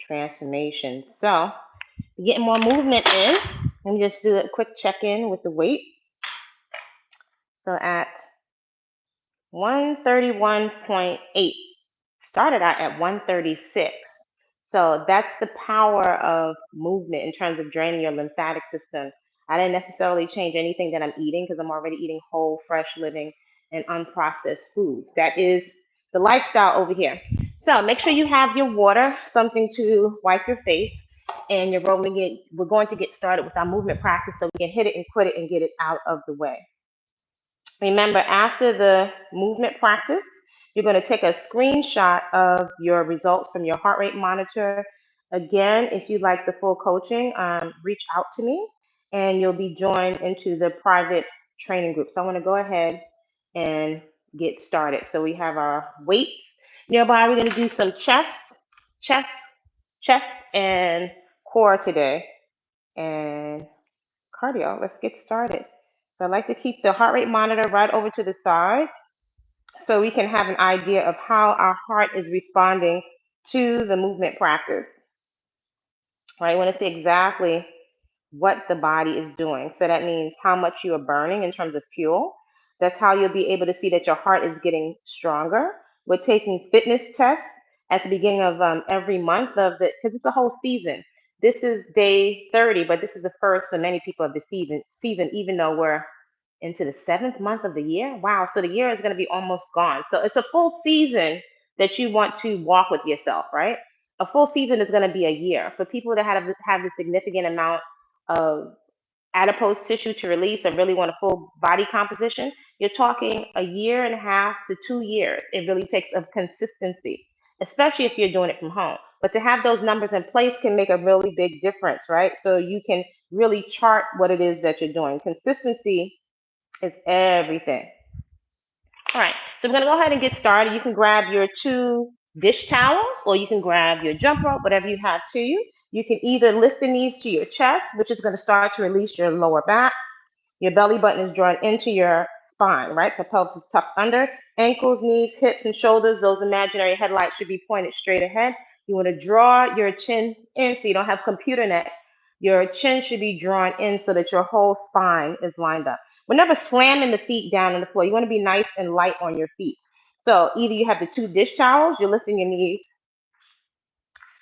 transformation. So getting more movement in. Let me just do a quick check-in with the weight. So at 131.8, started out at 136. So that's the power of movement in terms of draining your lymphatic system. I didn't necessarily change anything that I'm eating because I'm already eating whole, fresh living, and unprocessed foods. That is the lifestyle over here. So make sure you have your water, something to wipe your face, and we're going to get started with our movement practice so we can hit it and quit it and get it out of the way. Remember, after the movement practice, you're going to take a screenshot of your results from your heart rate monitor. Again, if you'd like the full coaching, reach out to me and you'll be joined into the private training group. So I want to go ahead and get started. So we have our weights nearby. We're going to do some chest, and core today, and cardio. Let's get started. So I like to keep the heart rate monitor right over to the side so we can have an idea of how our heart is responding to the movement practice. Right? I want to see exactly what the body is doing. So that means how much you are burning in terms of fuel. That's how you'll be able to see that your heart is getting stronger. We're taking fitness tests at the beginning of every month of the, because it's a whole season. This is day 30, but this is the first for many people of the season, even though we're into the 7th month of the year. Wow. So the year is going to be almost gone. So it's a full season that you want to walk with yourself, right? A full season is going to be a year. For people that have a significant amount of adipose tissue to release and really want a full body composition, you're talking a year and a half to 2 years. It really takes a consistency, especially if you're doing it from home. But to have those numbers in place can make a really big difference, right? So you can really chart what it is that you're doing. Consistency is everything. All right, so we're gonna go ahead and get started. You can grab your 2 dish towels or you can grab your jump rope, whatever you have to you. You can either lift the knees to your chest, which is gonna start to release your lower back. Your belly button is drawn into your spine, right? So pelvis is tucked under. Ankles, knees, hips, and shoulders, those imaginary headlights should be pointed straight ahead. You wanna draw your chin in so you don't have computer neck. Your chin should be drawn in so that your whole spine is lined up. We're never slamming the feet down on the floor. You want to be nice and light on your feet. So either you have the 2 dish towels, you're lifting your knees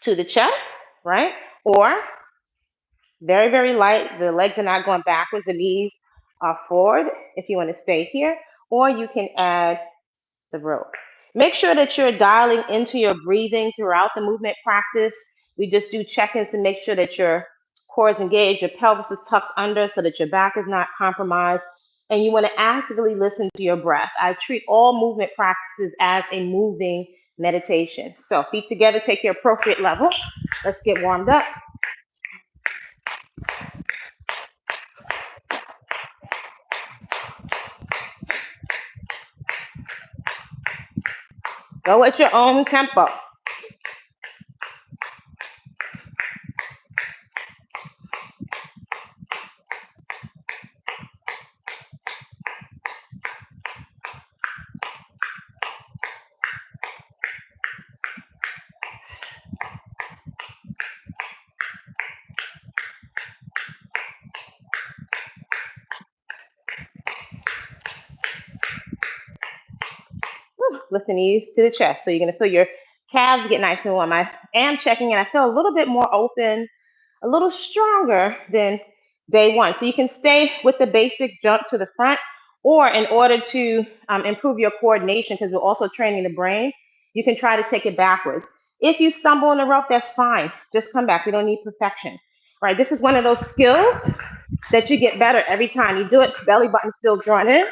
to the chest, right? Or very, very light. The legs are not going backwards. The knees are forward if you want to stay here. Or you can add the rope. Make sure that you're dialing into your breathing throughout the movement practice. We just do check-ins to make sure that your core is engaged, your pelvis is tucked under so that your back is not compromised. And you want to actively listen to your breath. I treat all movement practices as a moving meditation. So feet together, take your appropriate level. Let's get warmed up. Go at your own tempo. Lift the knees to the chest. So you're going to feel your calves get nice and warm. I am checking in. I feel a little bit more open, a little stronger than day 1. So you can stay with the basic jump to the front, or in order to improve your coordination, because we're also training the brain, you can try to take it backwards. If you stumble in the rope, that's fine. Just come back. We don't need perfection, right? This is one of those skills that you get better every time you do it. Belly button still drawn in.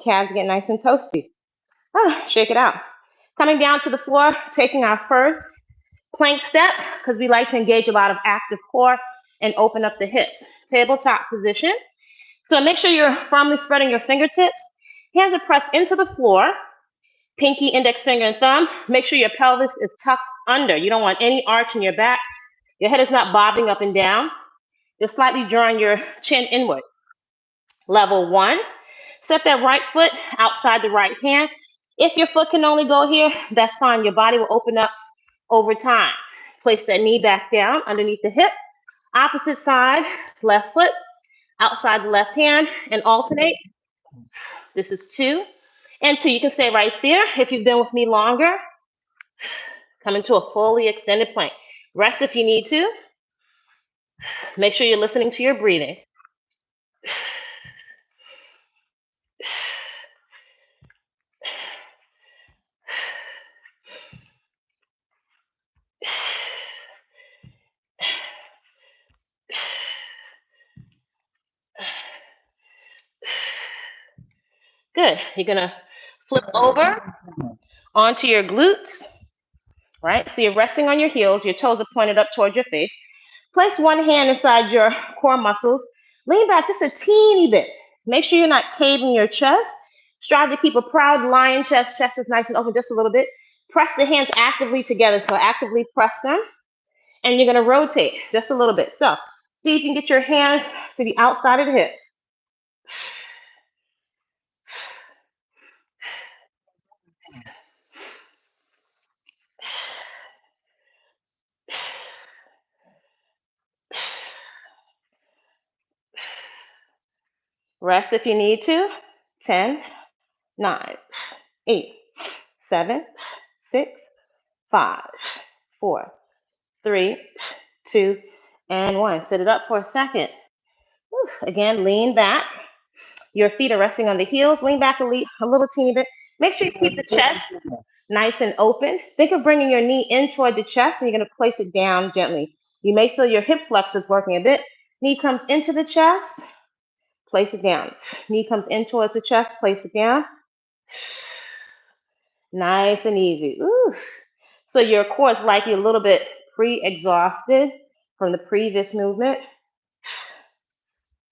calves get nice and toasty. Shake it out. Coming down to the floor, taking our first plank step, because we like to engage a lot of active core and open up the hips. Tabletop position. So make sure you're firmly spreading your fingertips. Hands are pressed into the floor. Pinky, index finger, and thumb. Make sure your pelvis is tucked under. You don't want any arch in your back. Your head is not bobbing up and down. You're slightly drawing your chin inward. Level 1. Step that right foot outside the right hand. If your foot can only go here, that's fine. Your body will open up over time. Place that knee back down underneath the hip. Opposite side, left foot outside the left hand, and alternate. This is 2 and 2. You can stay right there. If you've been with me longer, come into a fully extended plank. Rest if you need to. Make sure you're listening to your breathing. Good. You're going to flip over onto your glutes, right? So you're resting on your heels. Your toes are pointed up towards your face. Place one hand inside your core muscles. Lean back just a teeny bit. Make sure you're not caving your chest. Strive to keep a proud lion chest. Chest is nice and open just a little bit. Press the hands actively together. So actively press them. And you're going to rotate just a little bit. So see if you can get your hands to the outside of the hips. Rest if you need to. 10, 9, 8, 7, 6, 5, 4, 3, 2, and 1. Sit it up for a second. Again, lean back. Your feet are resting on the heels. Lean back a little teeny bit. Make sure you keep the chest nice and open. Think of bringing your knee in toward the chest, and you're going to place it down gently. You may feel your hip flexors working a bit. Knee comes into the chest. Place it down. Knee comes in towards the chest. Place it down. Nice and easy. Ooh. So your core is likely a little bit pre-exhausted from the previous movement.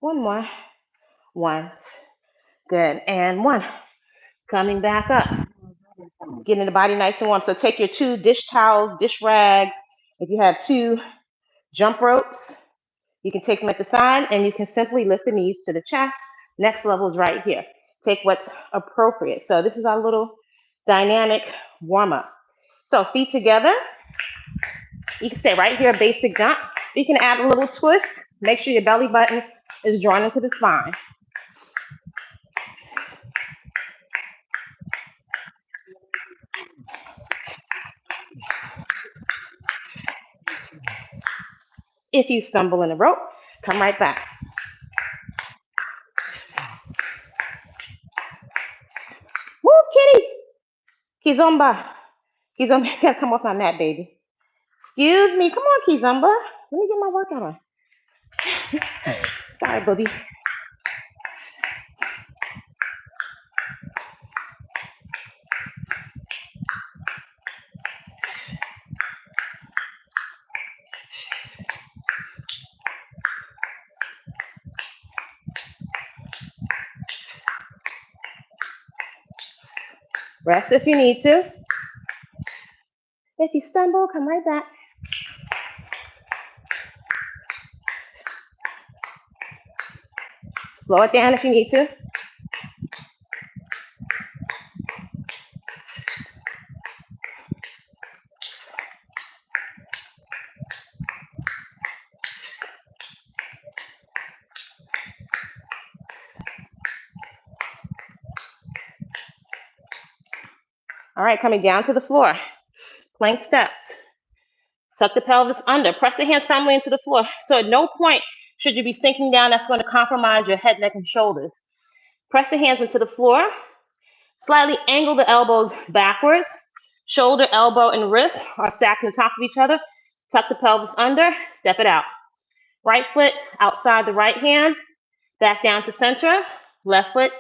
One more. 1. Good. And 1. Coming back up. Getting the body nice and warm. So take your 2 dish towels, dish rags. If you have 2 jump ropes, you can take them at the side, and you can simply lift the knees to the chest. Next level is right here. Take what's appropriate. So this is our little dynamic warm-up. So feet together. You can stay right here, basic jump. You can add a little twist. Make sure your belly button is drawn into the spine. If you stumble in the rope, come right back. Woo, kitty. Kizomba. Kizomba, you gotta come off my mat, baby. Excuse me. Come on, Kizomba. Let me get my workout on. Sorry, booby. Rest if you need to. If you stumble, come right back. Slow it down if you need to. All right, coming down to the floor. Plank steps. Tuck the pelvis under. Press the hands firmly into the floor. So at no point should you be sinking down. That's going to compromise your head, neck, and shoulders. Press the hands into the floor. Slightly angle the elbows backwards. Shoulder, elbow, and wrist are stacked on top of each other. Tuck the pelvis under. Step it out. Right foot outside the right hand. Back down to center. Left foot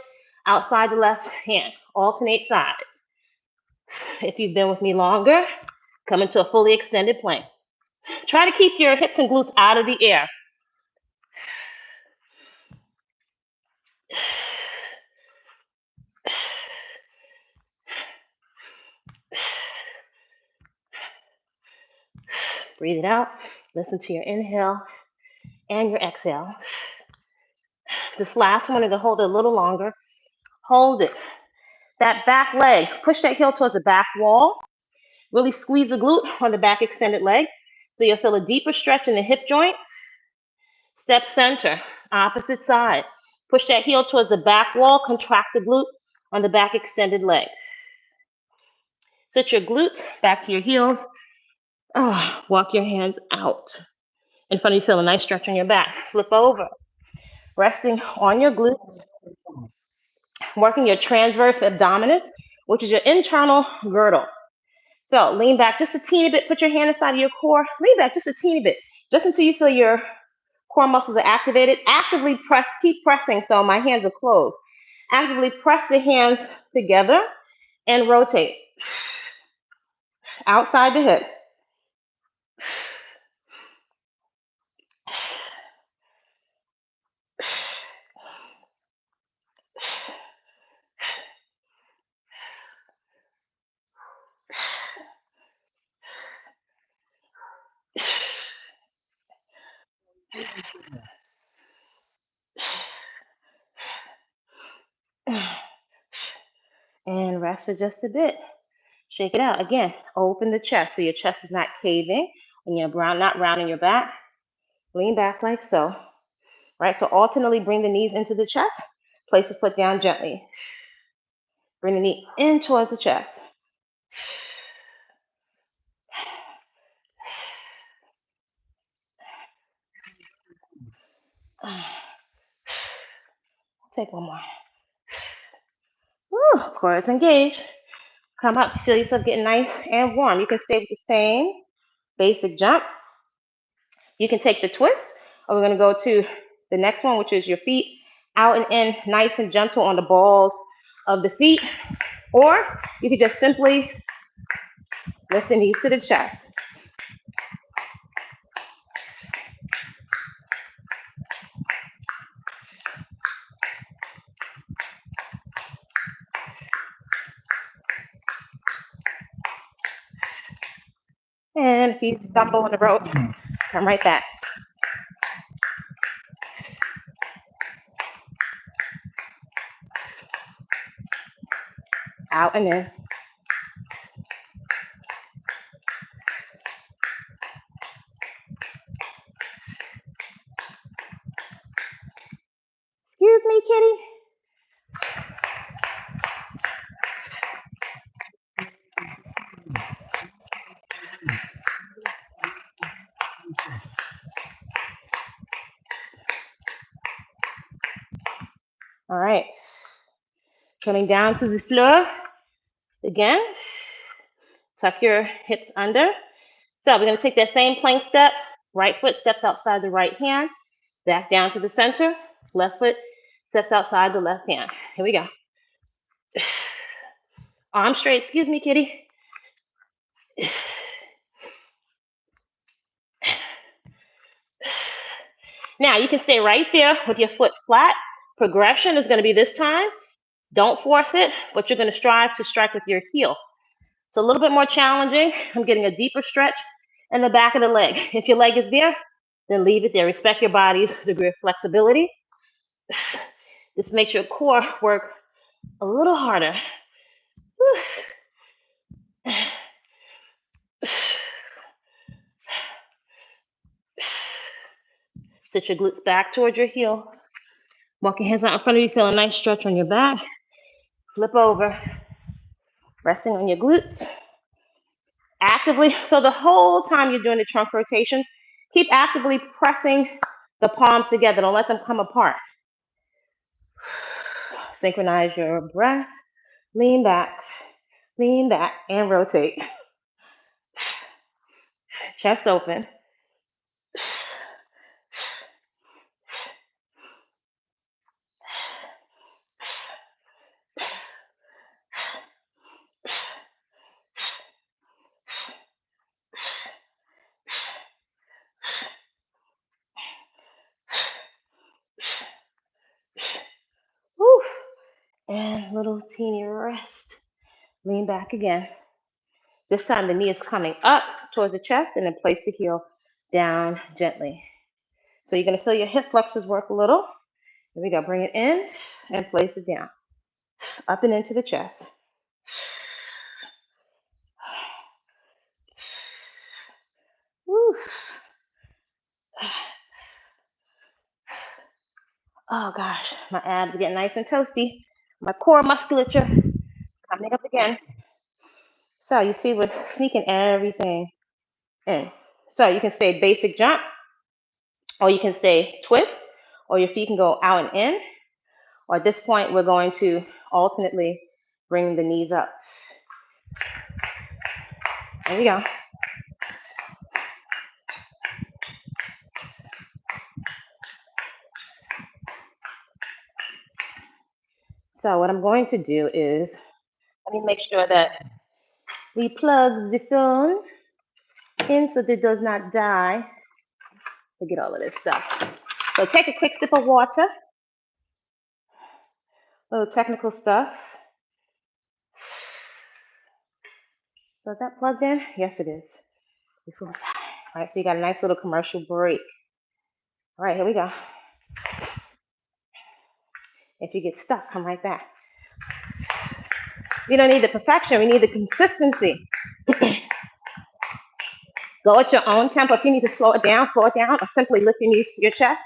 outside the left hand. Alternate sides. If you've been with me longer, come into a fully extended plank. Try to keep your hips and glutes out of the air. Breathe it out. Listen to your inhale and your exhale. This last one, you're going to hold it a little longer. Hold it. That back leg, push that heel towards the back wall. Really squeeze the glute on the back extended leg. So you'll feel a deeper stretch in the hip joint. Step center, opposite side. Push that heel towards the back wall, contract the glute on the back extended leg. Sit your glutes back to your heels. Walk your hands out. In front of you, feel a nice stretch on your back. Flip over. Resting on your glutes. Working your transverse abdominis, which is your internal girdle. So lean back just a teeny bit. Put your hand inside of your core. Lean back just a teeny bit, just until you feel your core muscles are activated. Actively press, keep pressing so my hands are closed. Actively press the hands together and rotate. Outside the hip. And rest for just a bit. Shake it out. Again, open the chest so your chest is not caving and you're not rounding your back. Lean back like so. Right, so alternately bring the knees into the chest. Place the foot down gently. Bring the knee in towards the chest. Take one more. Woo, quads engage. Come up, feel yourself getting nice and warm. You can stay with the same basic jump. You can take the twist, or we're going to go to the next one, which is your feet out and in, nice and gentle on the balls of the feet. Or you could just simply lift the knees to the chest. And if you stumble on the rope, come right back. Out and in. Excuse me, kitty. All right. Coming down to the floor. Again, tuck your hips under. So we're going to take that same plank step. Right foot steps outside the right hand. Back down to the center. Left foot steps outside the left hand. Here we go. Arm straight. Excuse me, kitty. Now you can stay right there with your foot flat. Progression is going to be this time. Don't force it, but you're going to strive to strike with your heel. So a little bit more challenging. I'm getting a deeper stretch in the back of the leg. If your leg is there, then leave it there. Respect your body's degree of flexibility. This makes your core work a little harder. Sit your glutes back towards your heels. Walk your hands out in front of you. Feel a nice stretch on your back. Flip over. Resting on your glutes. Actively, so the whole time you're doing the trunk rotations, keep actively pressing the palms together. Don't let them come apart. Synchronize your breath. Lean back, and rotate. Chest open. And little teeny rest. Lean back again. This time the knee is coming up towards the chest, and then place the heel down gently. So you're going to feel your hip flexors work a little. Here we go. Bring it in and place it down. Up and into the chest. Woo. Oh gosh, my abs are getting nice and toasty. My core musculature coming up again. So you see we're sneaking everything in. So you can say basic jump, or you can say twist, or your feet can go out and in. Or at this point, we're going to alternately bring the knees up. There we go. So what I'm going to do is, let me make sure that we plug the phone in so that it does not die. Forget all of this stuff. So take a quick sip of water. A little technical stuff. So is that plugged in? Yes, it is. Before we die. All right, so you got a nice little commercial break. All right, here we go. If you get stuck, come right back. We don't need the perfection, we need the consistency. Go at your own tempo. If you need to slow it down, or simply lift your knees to your chest.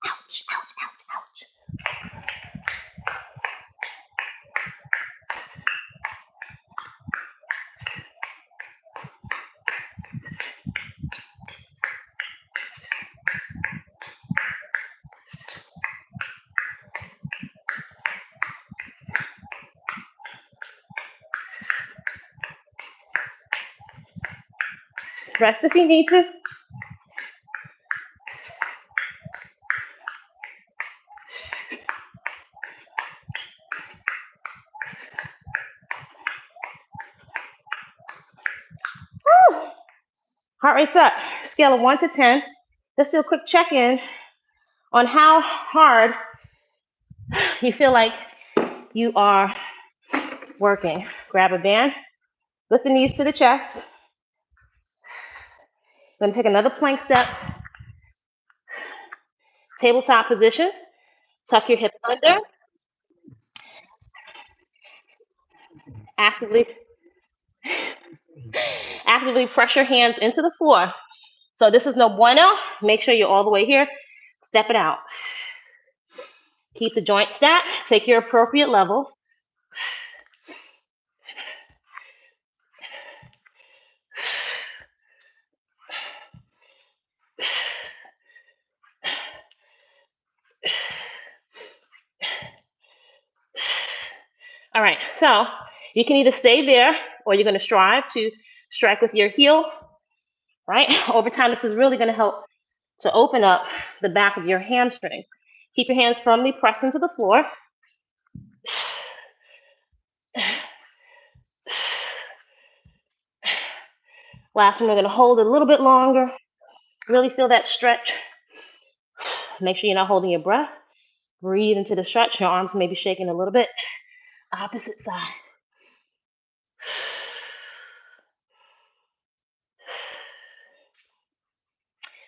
Ouch, ouch, ouch, ouch. Rest if you need to. Woo. Heart rate's up. Scale of 1 to 10. Let's do a quick check-in on how hard you feel like you are working. Grab a band, lift the knees to the chest. Then take another plank step. Tabletop position. Tuck your hips under. Actively press your hands into the floor. So this is no bueno. Make sure you're all the way here. Step it out. Keep the joint stacked. Take your appropriate level. All right, so you can either stay there or you're going to strive to strike with your heel, right? Over time, this is really going to help to open up the back of your hamstring. Keep your hands firmly pressed into the floor. Last one, we're going to hold a little bit longer. Really feel that stretch. Make sure you're not holding your breath. Breathe into the stretch. Your arms may be shaking a little bit. Opposite side.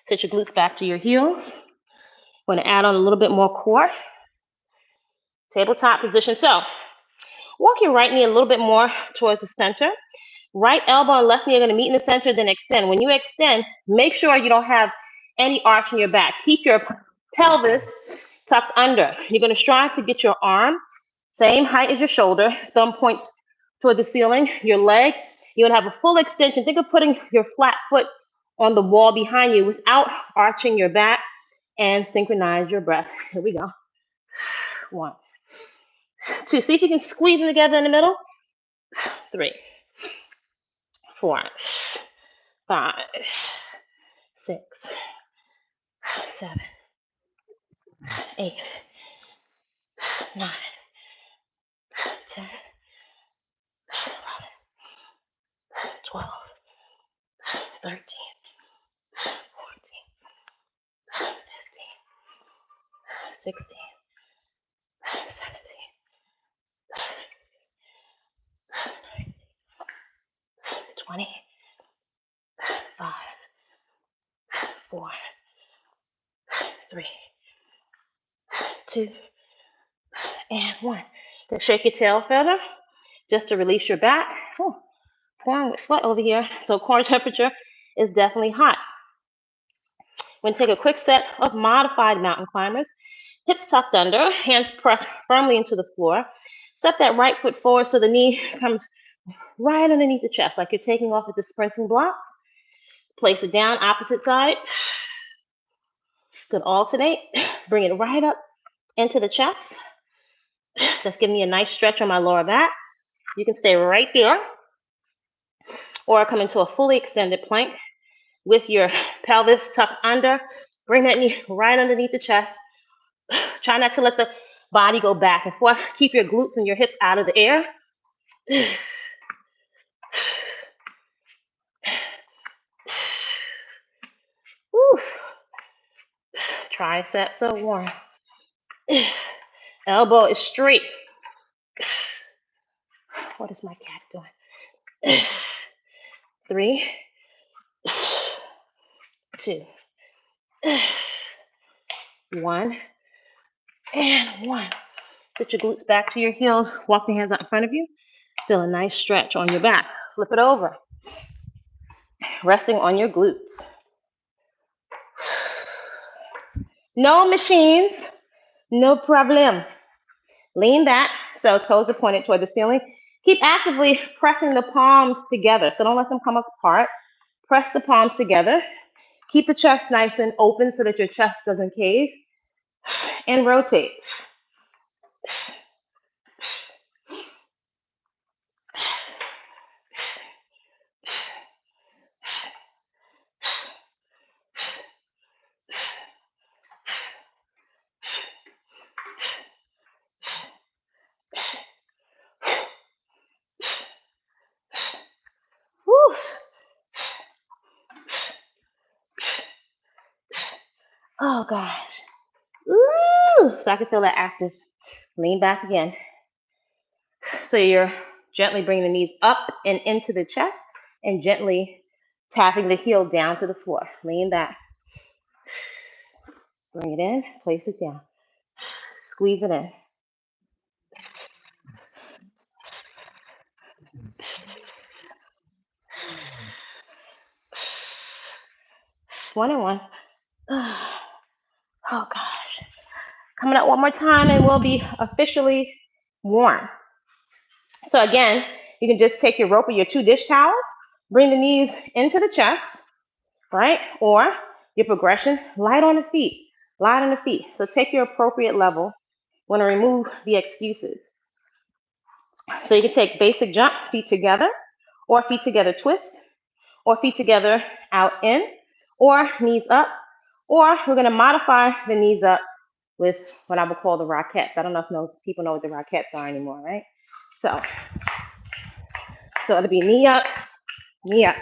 Sit your glutes back to your heels. We're going to add on a little bit more core. Tabletop position. So walk your right knee a little bit more towards the center. Right elbow and left knee are going to meet in the center, then extend. When you extend, make sure you don't have any arch in your back. Keep your pelvis tucked under. You're going to strive to get your arm same height as your shoulder. Thumb points toward the ceiling. Your leg, you're going to have a full extension. Think of putting your flat foot on the wall behind you without arching your back, and synchronize your breath. Here we go. 1, 2. See if you can squeeze them together in the middle. 3, 4, 5, 6, 7, 8, 9, 10, 11, 12, 13, 14, 15, 16, 17, 20, 5, 4, 3, 2, and 1. Then shake your tail feather just to release your back. Oh, pouring with sweat over here. So core temperature is definitely hot. We're going to take a quick set of modified mountain climbers. Hips tucked under, hands pressed firmly into the floor. Step that right foot forward so the knee comes right underneath the chest, like you're taking off with the sprinting blocks. Place it down, opposite side. Good, alternate. Bring it right up into the chest. That's giving me a nice stretch on my lower back. You can stay right there or come into a fully extended plank with your pelvis tucked under. Bring that knee right underneath the chest. Try not to let the body go back and forth. Keep your glutes and your hips out of the air. Woo. Triceps are warm. Elbow is straight. What is my cat doing? 3, 2, 1, and 1. Sit your glutes back to your heels. Walk the hands out in front of you. Feel a nice stretch on your back. Flip it over. Resting on your glutes. No machines. No problem. Lean back, so toes are pointed toward the ceiling. Keep actively pressing the palms together, so don't let them come apart. Press the palms together. Keep the chest nice and open so that your chest doesn't cave. And rotate. Whew. Oh gosh. Ooh. So I can feel that active. Lean back again. So you're gently bringing the knees up and into the chest and gently tapping the heel down to the floor. Lean back. Bring it in, place it down. Squeeze it in. 1 and 1. Oh gosh. Coming out one more time and we'll be officially warm. So again, you can just take your rope or your 2 dish towels, bring the knees into the chest, right? Or your progression, light on the feet, light on the feet. So take your appropriate level. Want to remove the excuses. So you can take basic jump, feet together, or feet together twist, or feet together out in, or knees up, or we're going to modify the knees up with what I would call the Rockettes. I don't know if people know what the Rockettes are anymore, right? So it'll be knee up, knee up.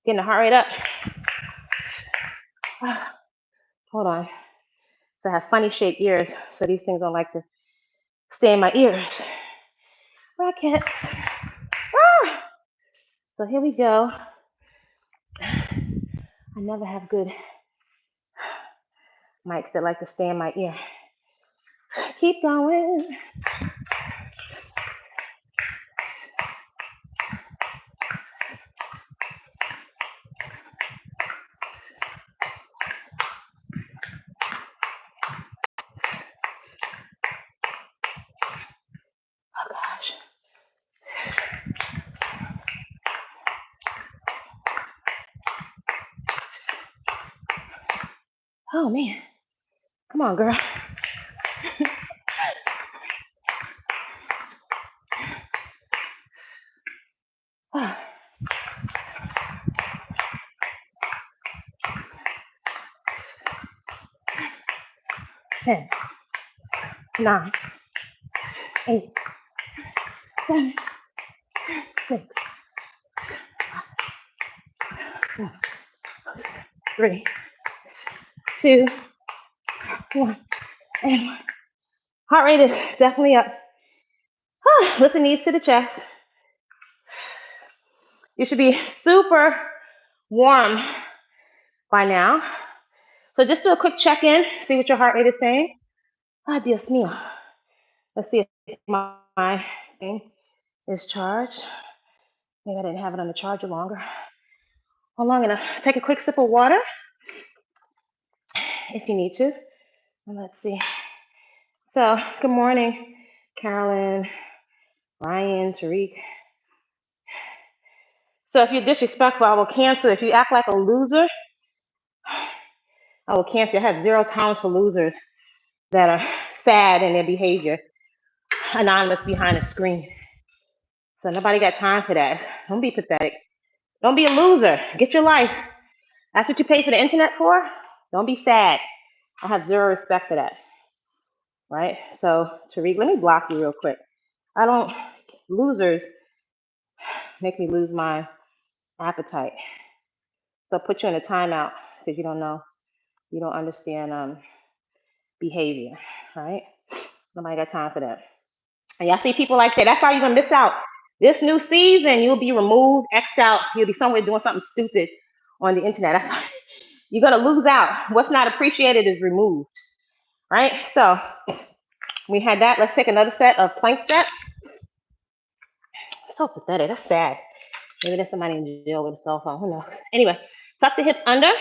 Getting the heart rate up. Hold on. So I have funny shaped ears, so these things don't like to stay in my ears. Rockets. So here we go. I never have good mics that like to stay in my ear. Keep going. Oh man, come on, girl. 10, 9, 8, 7, 6, 4, 3, 2, 1, and 1. Heart rate is definitely up. Lift the knees to the chest. You should be super warm by now. So just do a quick check-in, see what your heart rate is saying. Dios mío. Let's see if my thing is charged. Maybe I didn't have it on the charger longer. Well, long enough. Take a quick sip of water if you need to. And let's see. So, good morning, Carolyn, Ryan, Tariq. So if you're disrespectful, I will cancel. If you act like a loser, I will cancel. I have 0 tolerance for losers that are sad in their behavior, anonymous behind a screen. So nobody got time for that. Don't be pathetic. Don't be a loser. Get your life. That's what you pay for the internet for? Don't be sad. I have 0 respect for that. Right? So, Tariq, let me block you real quick. Losers make me lose my appetite. So put you in a timeout because you don't understand behavior, right? Nobody got time for that. And y'all see people like that. That's how you're gonna miss out. This new season, you'll be removed, X out. You'll be somewhere doing something stupid on the internet. You're gonna lose out. What's not appreciated is removed, right? So we had that. Let's take another set of plank steps. So pathetic. That's sad. Maybe there's somebody in jail with a cell phone. Who knows? Anyway, tuck the hips under.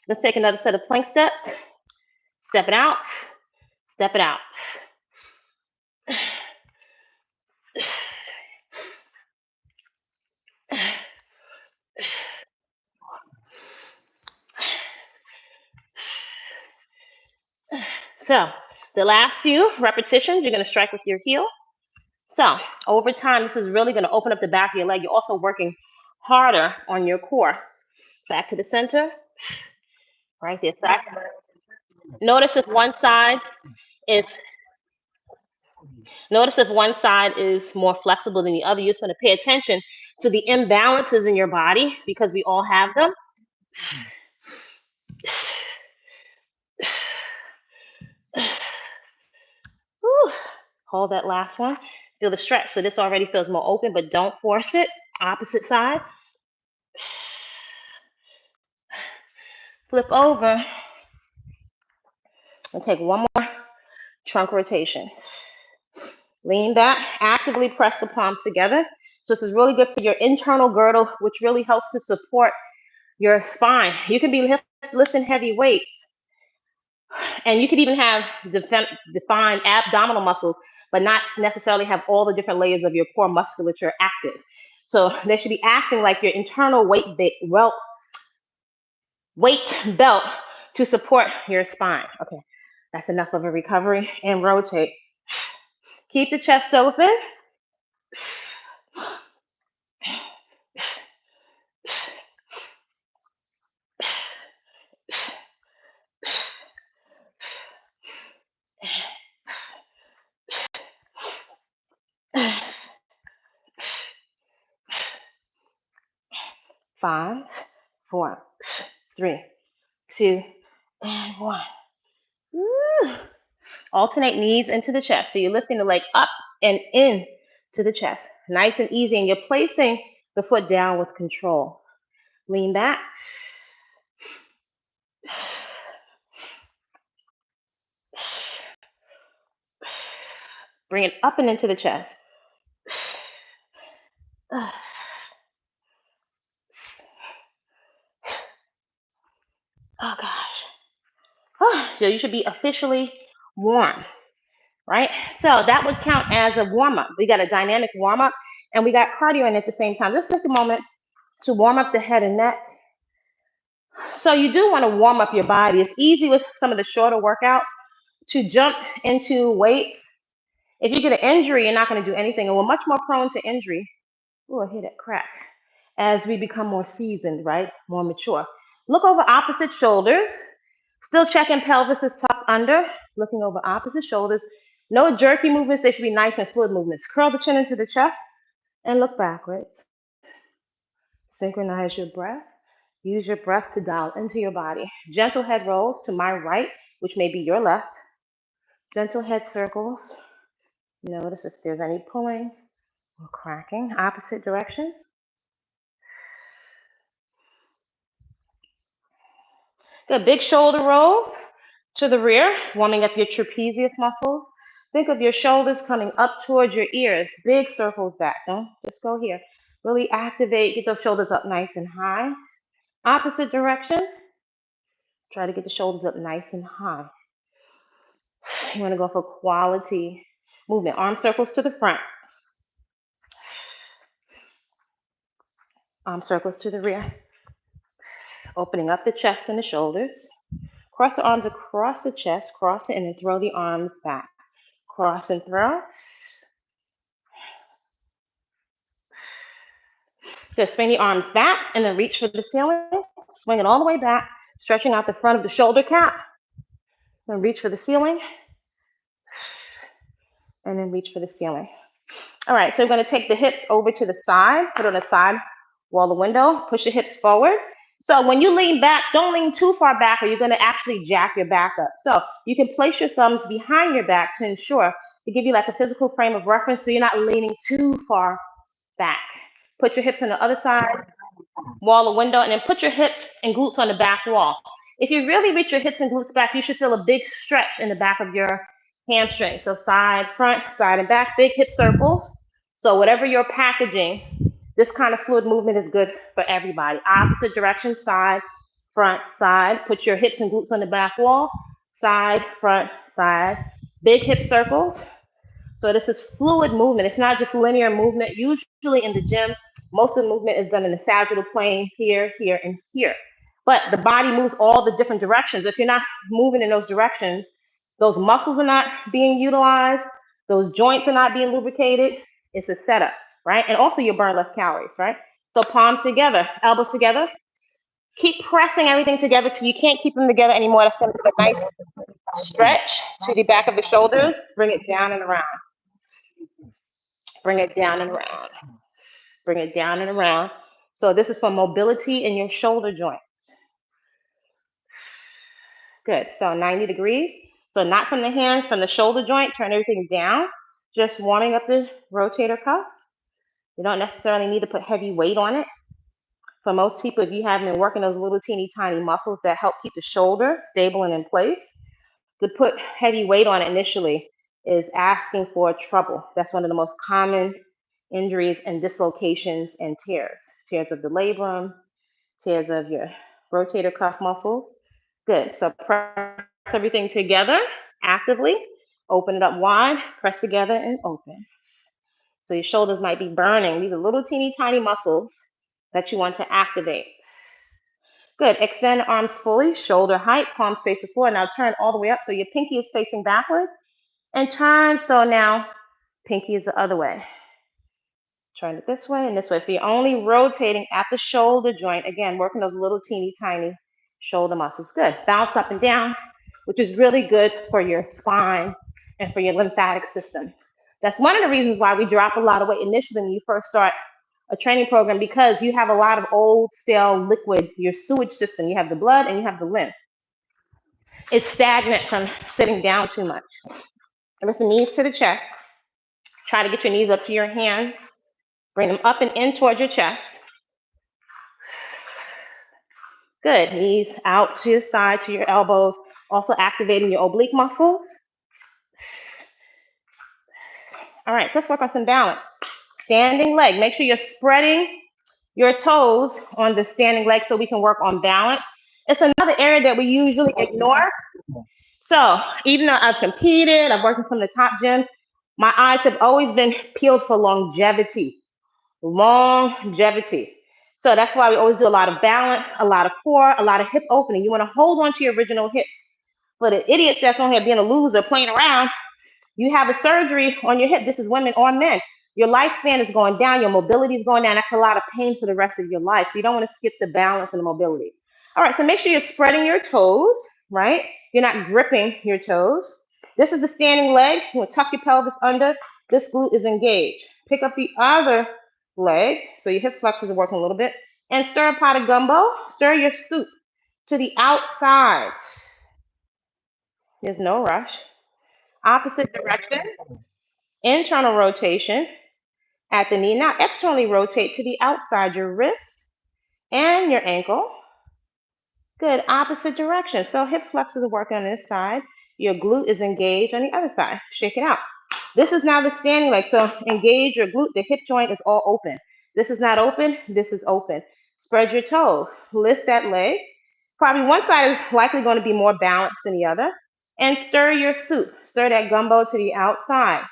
Let's take another set of plank steps. Step it out. Step it out. So the last few repetitions, you're going to strike with your heel. So over time, this is really going to open up the back of your leg. You're also working harder on your core. Back to the center. Right there. Notice if one side is more flexible than the other. You're just going to pay attention to the imbalances in your body because we all have them. Hold that last one. Feel the stretch. So this already feels more open, but don't force it. Opposite side. Flip over and take one more trunk rotation. Lean back, actively press the palms together. So this is really good for your internal girdle, which really helps to support your spine. You can be lifting heavy weights, and you could even have defined abdominal muscles, but not necessarily have all the different layers of your core musculature active. So they should be acting like your internal weight belt to support your spine. Okay, that's enough of a recovery. And rotate. Keep the chest open. Five, 4, 3, 2, and 1. Woo. Alternate knees into the chest. So you're lifting the leg up and in to the chest. Nice and easy. And you're placing the foot down with control. Lean back. Bring it up and into the chest. Oh gosh. So you should be officially warm, right? So that would count as a warm-up. We got a dynamic warm-up and we got cardio in at the same time. Let's take a moment to warm up the head and neck. So you do want to warm up your body. It's easy with some of the shorter workouts to jump into weights. If you get an injury, you're not going to do anything, and we're much more prone to injury. Oh, I hear that crack. As we become more seasoned, right? More mature. Look over opposite shoulders. Still checking pelvis is tucked under. Looking over opposite shoulders. No jerky movements. They should be nice and fluid movements. Curl the chin into the chest and look backwards. Synchronize your breath. Use your breath to dial into your body. Gentle head rolls to my right, which may be your left. Gentle head circles. Notice if there's any pulling or cracking. Opposite direction. Good. Big shoulder rolls to the rear, warming up your trapezius muscles. Think of your shoulders coming up towards your ears. Big circles back. Don't just go here. Really activate, get those shoulders up nice and high. Opposite direction. Try to get the shoulders up nice and high. You want to go for quality movement. Arm circles to the front. Arm circles to the rear. Opening up the chest and the shoulders. Cross the arms across the chest, cross it, and then throw the arms back. Cross and throw. Just swing the arms back and then reach for the ceiling. Swing it all the way back, stretching out the front of the shoulder cap. Then reach for the ceiling. And then reach for the ceiling. All right, so we're going to take the hips over to the side, put on the side wall the window, push the hips forward. So when you lean back, don't lean too far back or you're going to actually jack your back up. So you can place your thumbs behind your back to ensure to give you like a physical frame of reference so you're not leaning too far back. Put your hips on the other side, wall the window, and then put your hips and glutes on the back wall. If you really reach your hips and glutes back, you should feel a big stretch in the back of your hamstring. So side, front, side, and back, big hip circles. So whatever you're packaging, this kind of fluid movement is good for everybody. Opposite direction, side, front, side. Put your hips and glutes on the back wall. Side, front, side. Big hip circles. So this is fluid movement. It's not just linear movement. Usually in the gym, most of the movement is done in the sagittal plane, here, here, and here. But the body moves all the different directions. If you're not moving in those directions, those muscles are not being utilized. Those joints are not being lubricated. It's a setup, right? And also you burn less calories, right? So palms together, elbows together. Keep pressing everything together till you can't keep them together anymore. That's going to give a nice stretch to the back of the shoulders. Bring it down and around. Bring it down and around. Bring it down and around. So this is for mobility in your shoulder joints. Good. So 90 degrees. So not from the hands, from the shoulder joint. Turn everything down. Just warming up the rotator cuff. You don't necessarily need to put heavy weight on it. For most people, if you haven't been working those little teeny tiny muscles that help keep the shoulder stable and in place, to put heavy weight on it initially is asking for trouble. That's one of the most common injuries and dislocations and tears. Tears of the labrum, tears of your rotator cuff muscles. Good. So press everything together actively. Open it up wide, press together and open. So your shoulders might be burning. These are little teeny tiny muscles that you want to activate. Good. Extend arms fully, shoulder height, palms face the floor. Now turn all the way up so your pinky is facing backwards. And turn so now pinky is the other way. Turn it this way and this way. So you're only rotating at the shoulder joint. Again, working those little teeny tiny shoulder muscles. Good. Bounce up and down, which is really good for your spine and for your lymphatic system. That's one of the reasons why we drop a lot of weight initially when you first start a training program, because you have a lot of old, stale liquid, your sewage system. You have the blood and you have the lymph. It's stagnant from sitting down too much. Lift the knees to the chest. Try to get your knees up to your hands. Bring them up and in towards your chest. Good. Knees out to your side, to your elbows. Also activating your oblique muscles. All right, so let's work on some balance. Standing leg. Make sure you're spreading your toes on the standing leg so we can work on balance. It's another area that we usually ignore. So even though I've competed, I've worked in some of the top gyms, my eyes have always been peeled for longevity. Longevity. So that's why we always do a lot of balance, a lot of core, a lot of hip opening. You want to hold on to your original hips. For the idiots that's on here being a loser, playing around, you have a surgery on your hip. This is women or men. Your lifespan is going down. Your mobility is going down. That's a lot of pain for the rest of your life. So you don't want to skip the balance and the mobility. All right, so make sure you're spreading your toes, right? You're not gripping your toes. This is the standing leg. You want to tuck your pelvis under. This glute is engaged. Pick up the other leg, so your hip flexors are working a little bit, and stir a pot of gumbo. Stir your soup to the outside. There's no rush. Opposite direction, internal rotation at the knee. Now externally rotate to the outside, your wrist and your ankle. Good, opposite direction. So hip flexors are working on this side. Your glute is engaged on the other side. Shake it out. This is now the standing leg. So engage your glute. The hip joint is all open. This is not open. This is open. Spread your toes. Lift that leg. Probably one side is likely going to be more balanced than the other. And stir your soup. Stir that gumbo to the outside.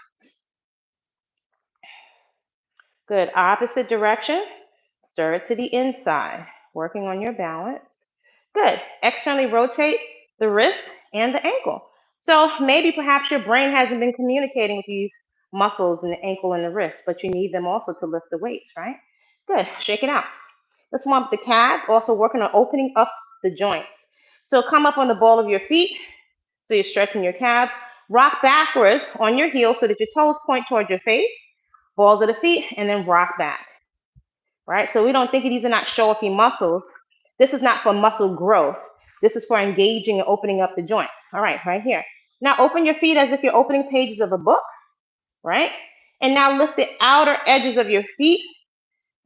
Good. Opposite direction. Stir it to the inside. Working on your balance. Good. Externally rotate the wrist and the ankle. So maybe perhaps your brain hasn't been communicating with these muscles in the ankle and the wrist, but you need them also to lift the weights, right? Good. Shake it out. Let's warm up the calves. Also working on opening up the joints. So come up on the ball of your feet. So you're stretching your calves. Rock backwards on your heels so that your toes point toward your face. Balls of the feet, and then rock back. Right? So we don't think these are not show-offy muscles. This is not for muscle growth. This is for engaging and opening up the joints. All right, right here. Now open your feet as if you're opening pages of a book, right? And now lift the outer edges of your feet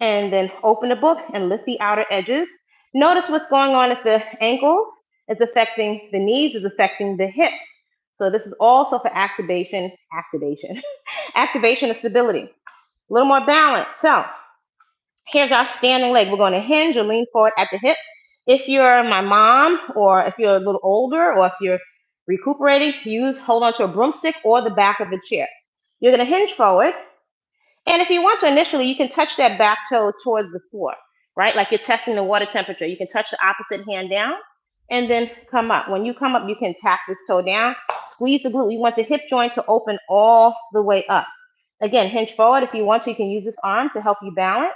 and then open the book and lift the outer edges. Notice what's going on at the ankles. It's affecting the knees, it's affecting the hips. So this is also for activation of stability. A little more balance. So here's our standing leg. We're going to hinge or lean forward at the hip. If you're my mom, or if you're a little older, or if you're recuperating, hold on to a broomstick or the back of the chair. You're going to hinge forward. And if you want to initially, you can touch that back toe towards the floor, right? Like you're testing the water temperature. You can touch the opposite hand down and then come up. When you come up, you can tap this toe down, squeeze the glute. You want the hip joint to open all the way up. Again, hinge forward. If you want to, you can use this arm to help you balance.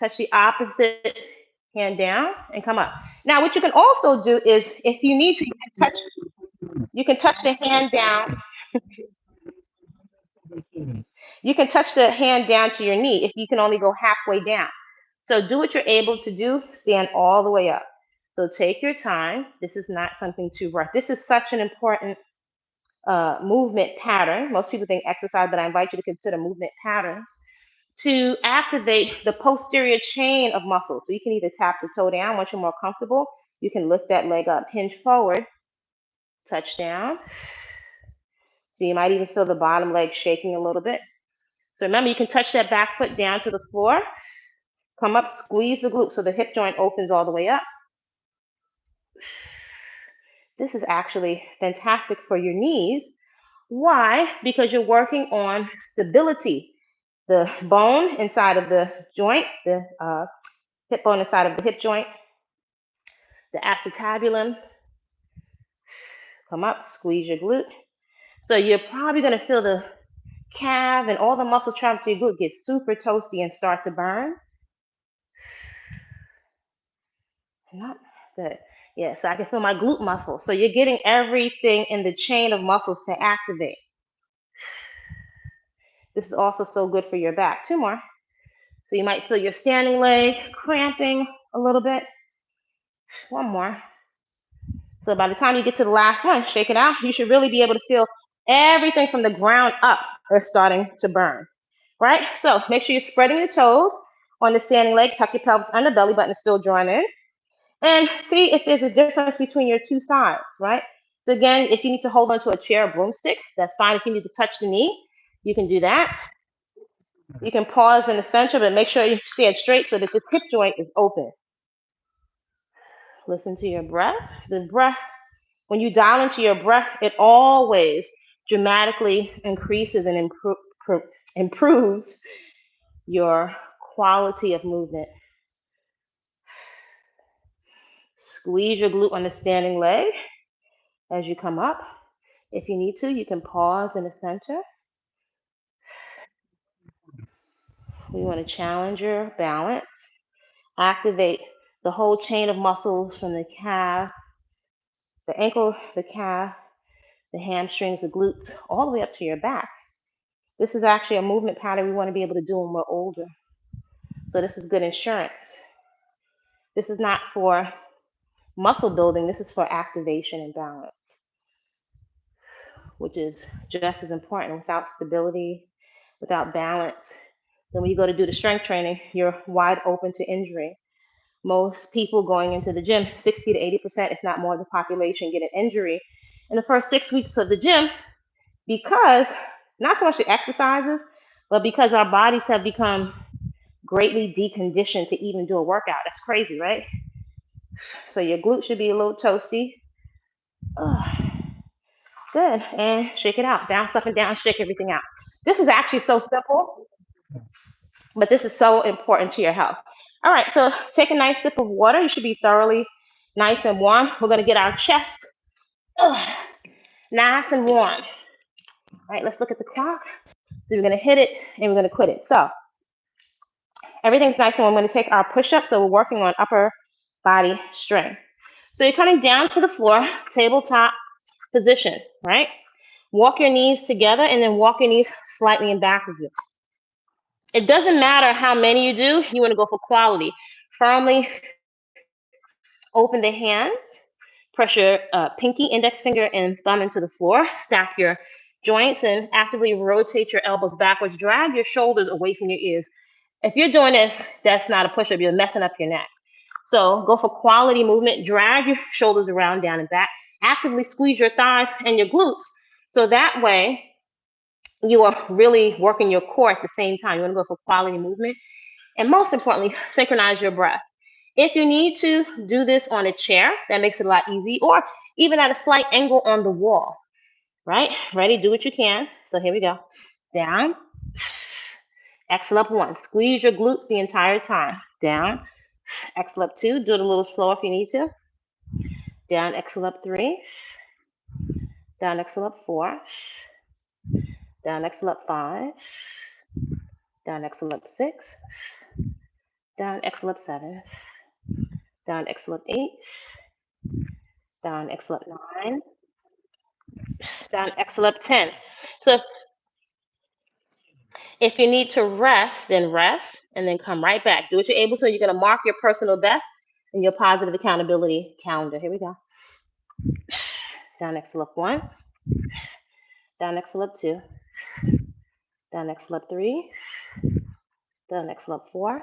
Touch the opposite hand down and come up. Now, what you can also do is, if you need to, you can touch the hand down. You can touch the hand down to your knee if you can only go halfway down. So do what you're able to do. Stand all the way up. So take your time. This is not something to rush. This is such an important movement pattern. Most people think exercise, but I invite you to consider movement patterns to activate the posterior chain of muscles. So you can either tap the toe down once you're more comfortable. You can lift that leg up, hinge forward, touch down. So you might even feel the bottom leg shaking a little bit. So remember, you can touch that back foot down to the floor. Come up, squeeze the glute so the hip joint opens all the way up. This is actually fantastic for your knees. Why? Because you're working on stability. The bone inside of the joint, the hip bone inside of the hip joint, the acetabulum. Come up, squeeze your glute. So you're probably going to feel the calf and all the muscle travel to your glute get super toasty and start to burn. Come up. Good. Yeah, so I can feel my glute muscles. So you're getting everything in the chain of muscles to activate. This is also so good for your back. Two more. So you might feel your standing leg cramping a little bit. One more. So by the time you get to the last one, shake it out. You should really be able to feel everything from the ground up is starting to burn, right? So make sure you're spreading your toes on the standing leg. Tuck your pelvis under, belly button is still drawn in. And see if there's a difference between your two sides, right? So again, if you need to hold onto a chair or broomstick, that's fine. If you need to touch the knee, you can do that. You can pause in the center, but make sure you stand straight so that this hip joint is open. Listen to your breath. The breath, when you dial into your breath, it always dramatically increases and improves your quality of movement. Squeeze your glute on the standing leg as you come up. If you need to, you can pause in the center. We want to challenge your balance. Activate the whole chain of muscles from the calf, the ankle, the calf, the hamstrings, the glutes, all the way up to your back. This is actually a movement pattern we want to be able to do when we're older. So this is good insurance. This is not for muscle building. This is for activation and balance, which is just as important. Without stability, without balance, then when you go to do the strength training, you're wide open to injury. Most people going into the gym, 60 to 80%, if not more of the population, get an injury in the first 6 weeks of the gym because, not so much the exercises, but because our bodies have become greatly deconditioned to even do a workout. That's crazy, right? So your glutes should be a little toasty. Good. And shake it out. Bounce up and down, shake everything out. This is actually so simple, but this is so important to your health. All right, so take a nice sip of water. You should be thoroughly nice and warm. We're going to get our chest nice and warm. All right, let's look at the clock. So we're going to hit it and we're going to quit it. So everything's nice and warm. We're going to take our push-up. So we're working on upper body strength. So you're coming down to the floor, tabletop position, right? Walk your knees together and then walk your knees slightly in back of you. It doesn't matter how many you do. You want to go for quality. Firmly open the hands. Press your pinky, index finger, and thumb into the floor. Stack your joints and actively rotate your elbows backwards. Drag your shoulders away from your ears. If you're doing this, that's not a push-up. You're messing up your neck. So go for quality movement. Drag your shoulders around, down, and back. Actively squeeze your thighs and your glutes. So that way, you are really working your core at the same time. You want to go for quality movement. And most importantly, synchronize your breath. If you need to do this on a chair, that makes it a lot easier, or even at a slight angle on the wall, right? Ready? Do what you can. So here we go. Down. Exhale up 1. Squeeze your glutes the entire time. Down. Exhale up 2. Do it a little slower if you need to. Down. Exhale up 3. Down. Exhale up 4. Down. Exhale up 5. Down. Exhale up 6. Down. Exhale up 7. Down. Exhale up 8. Down. Exhale up 9. Down. Exhale up 10. So if you need to rest, then rest and then come right back. Do what you're able to. You're going to mark your personal best in your positive accountability calendar. Here we go. Down. Exhale up 1. Down. Exhale up 2. Down. Exhale up 3. Down. Exhale up 4.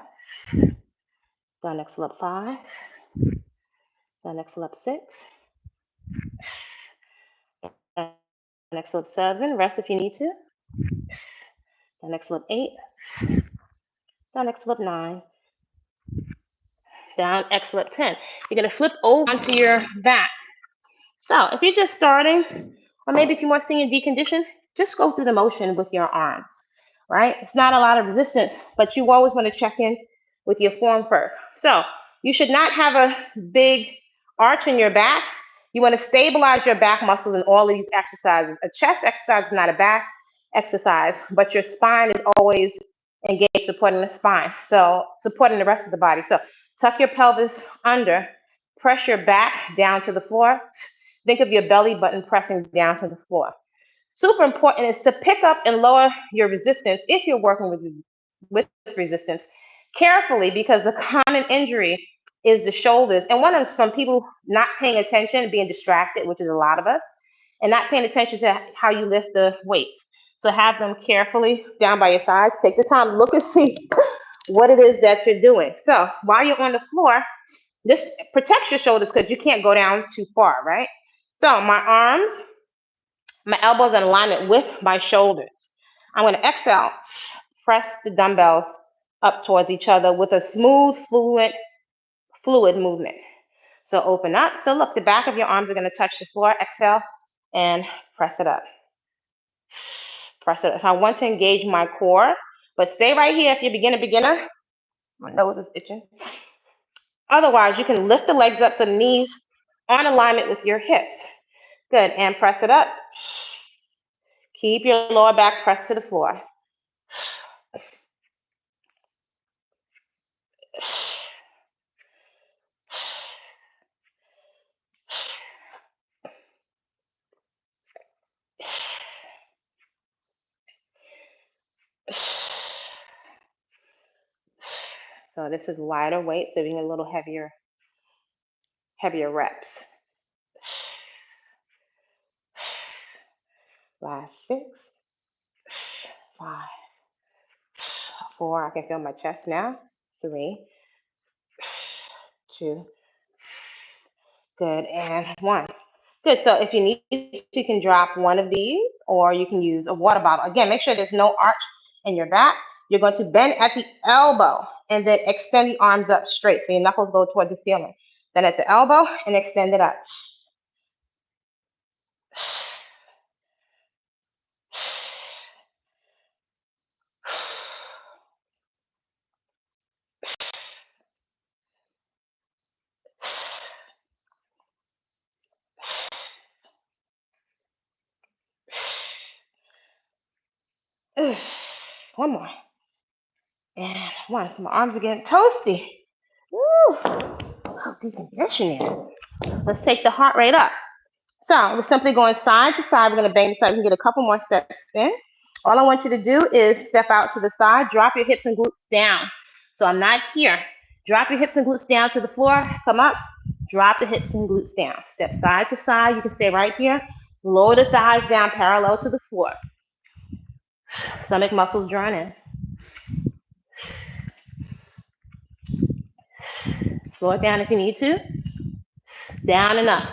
Down. Exhale up 5. Down. Exhale up 6. Down. Exhale up 7. Rest if you need to. Down. Exhale up 8. Down. Exhale up 9. Down. Exhale up 10. You're going to flip over onto your back. So if you're just starting, or maybe if you're more senior deconditioned, just go through the motion with your arms, right? It's not a lot of resistance, but you always want to check in with your form first. So you should not have a big arch in your back. You want to stabilize your back muscles in all of these exercises. A chest exercise is not a back exercise, but your spine is always engaged supporting the spine. So supporting the rest of the body. So tuck your pelvis under, press your back down to the floor. Think of your belly button pressing down to the floor. Super important is to pick up and lower your resistance if you're working with resistance carefully, because the common injury is the shoulders. And one of them is from people not paying attention, being distracted, which is a lot of us, and not paying attention to how you lift the weights. So have them carefully down by your sides. Take the time, look and see what it is that you're doing. So while you're on the floor, this protects your shoulders because you can't go down too far, right? So my arms, my elbows in alignment with my shoulders. I'm going to exhale, press the dumbbells up towards each other with a smooth, fluid movement. So open up. So look, the back of your arms are going to touch the floor. Exhale and press it up. Press it up. If I want to engage my core, but stay right here if you're beginner. My nose is itching. Otherwise, you can lift the legs up so the knees are in alignment with your hips. Good, and press it up. Keep your lower back pressed to the floor. So this is lighter weight, so we need a little heavier reps. Last 6, 5, 4. I can feel my chest now. 3, 2. Good, and 1. Good, so if you need, you can drop one of these, or you can use a water bottle. Again, make sure there's no arch in your back. You're going to bend at the elbow and then extend the arms up straight, so your knuckles go toward the ceiling. Then at the elbow and extend it up. One more. And 1. So my arms are getting toasty. Woo! Oh, deconditioning. Let's take the heart rate up. So we're simply going side to side. We're going to bang so I can get a couple more steps in. All I want you to do is step out to the side, drop your hips and glutes down. So I'm not here. Drop your hips and glutes down to the floor. Come up, drop the hips and glutes down. Step side to side. You can stay right here. Lower the thighs down parallel to the floor. Stomach muscles drawn in. Slow it down if you need to. Down and up.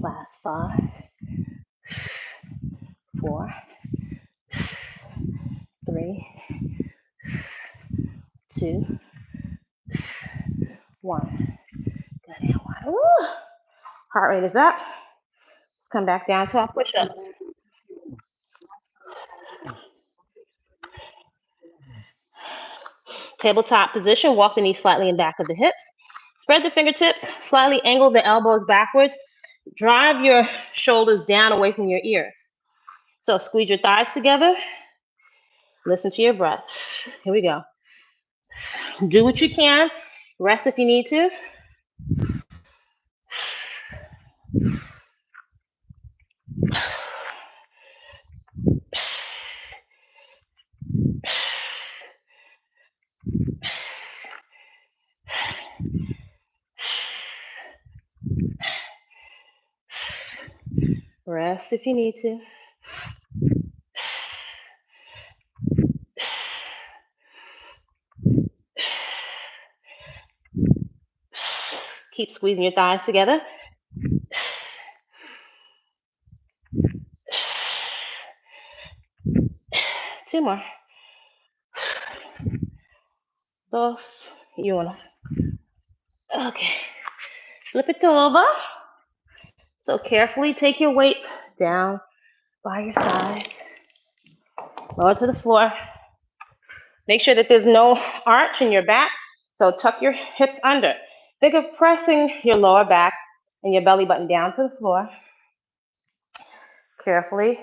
Last 5, 4, 3, 2, 1. Good, and 1. Woo! Heart rate is up. Let's come back down to our push-ups. Tabletop position. Walk the knees slightly in back of the hips. Spread the fingertips. Slightly angle the elbows backwards. Drive your shoulders down away from your ears. So squeeze your thighs together. Listen to your breath. Here we go. Do what you can. Rest if you need to. Rest if you need to. Keep squeezing your thighs together. Two more. 2, 1. Okay. Flip it over. So carefully take your weight down by your sides. Lower to the floor. Make sure that there's no arch in your back. So tuck your hips under. Think of pressing your lower back and your belly button down to the floor. Carefully